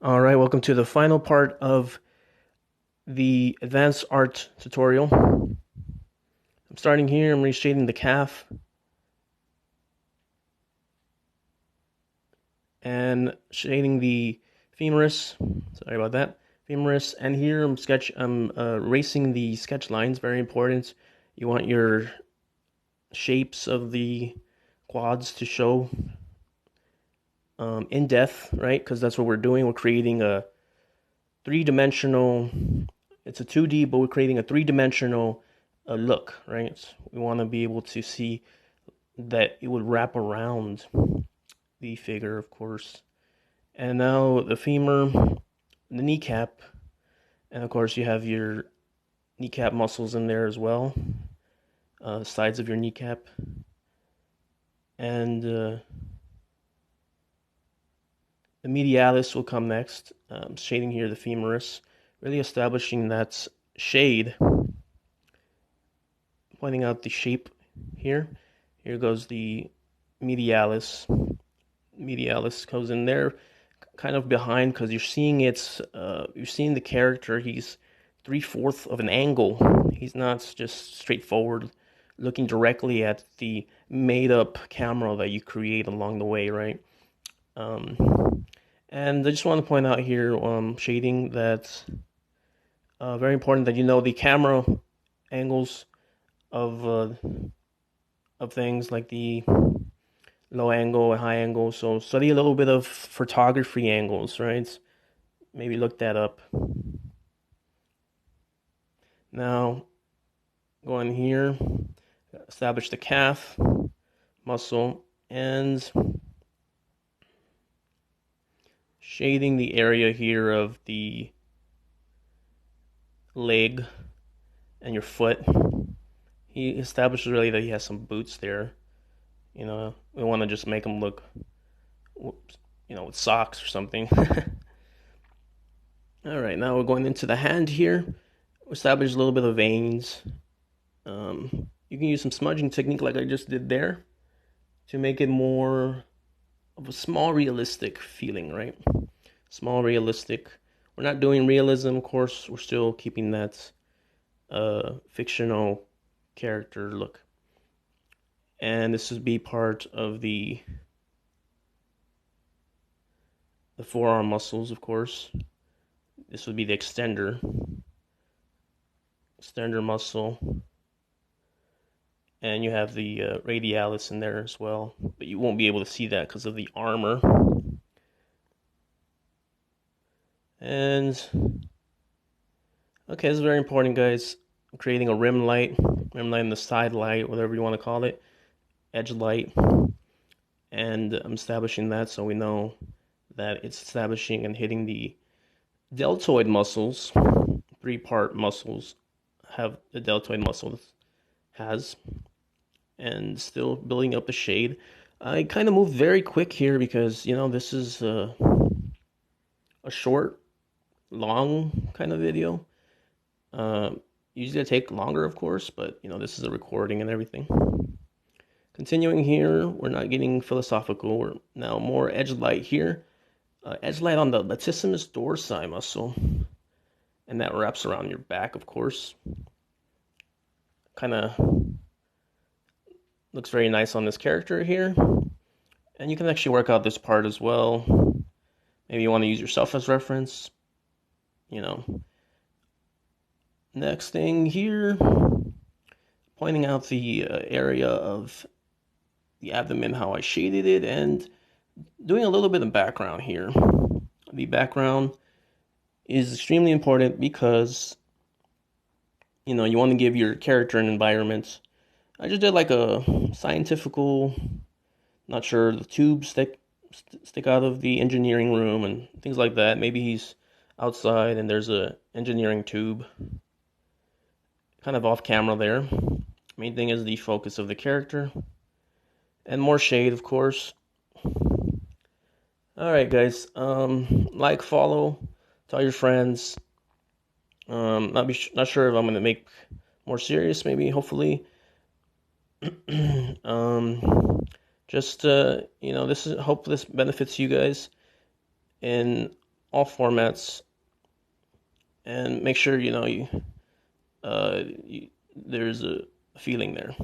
All right, welcome to the final part of the advanced art tutorial. I'm starting here, I'm reshading the calf and shading the femoris. Sorry about that. Femoris, and here I'm erasing the sketch lines, very important. You want your shapes of the quads to show in depth, right? Because that's what we're doing. We're creating a three-dimensional, it's a 2D, but we're creating a three-dimensional look, right? We want to be able to see that it would wrap around the figure, of course. And now the femur, the kneecap, and of course you have your kneecap muscles in there as well, sides of your kneecap, and the medialis will come next, shading here the femoris, really establishing that shade, pointing out the shape here. Here goes the medialis. Medialis goes in there, kind of behind, because you're seeing you're seeing the character. He's 3/4 of an angle. He's not just straightforward, looking directly at the made-up camera that you create along the way, right? And I just want to point out here, shading, that's very important that you know the camera angles of things, like the low angle and high angle. So study a little bit of photography angles, right? Maybe look that up. Now, going here, establish the calf muscle and shading the area here of the leg and your foot. He establishes really that he has some boots there. You know, we want to just make him look, with socks or something. All right, now we're going into the hand here. Establish a little bit of veins. You can use some smudging technique like I just did there to make it more of a small realistic feeling, right? Small realistic. We're not doing realism, of course. We're still keeping that fictional character look. And this would be part of the forearm muscles, of course. This would be the extender muscle. And you have the radialis in there as well, but you won't be able to see that because of the armor. And okay, this is very important, guys. I'm creating a rim light and the side light, whatever you want to call it, edge light, and I'm establishing that so we know that it's establishing and hitting the deltoid muscles. 3-part muscles have the deltoid muscle has, and still building up the shade. I kind of moved very quick here because this is a short, long kind of video. Usually I take longer, of course, but this is a recording and everything. Continuing here, we're not getting philosophical. We're now more edge light here. Edge light on the latissimus dorsi muscle, and that wraps around your back, of course. Kind of looks very nice on this character here. And you can actually work out this part as well. Maybe you want to use yourself as reference. Next thing here, pointing out the area of the abdomen, how I shaded it, and doing a little bit of background here. The background is extremely important because you want to give your character an environment. I just did like a scientifical, not sure, the tubes stick out of the engineering room and things like that. Maybe he's outside and there's a engineering tube kind of off camera there. Main thing is the focus of the character and more shade, of course. All right, guys, like, follow, tell your friends. Not sure if I'm gonna make more serious, maybe, hopefully. Just hope this benefits you guys in all formats, and make sure you know there's a feeling there.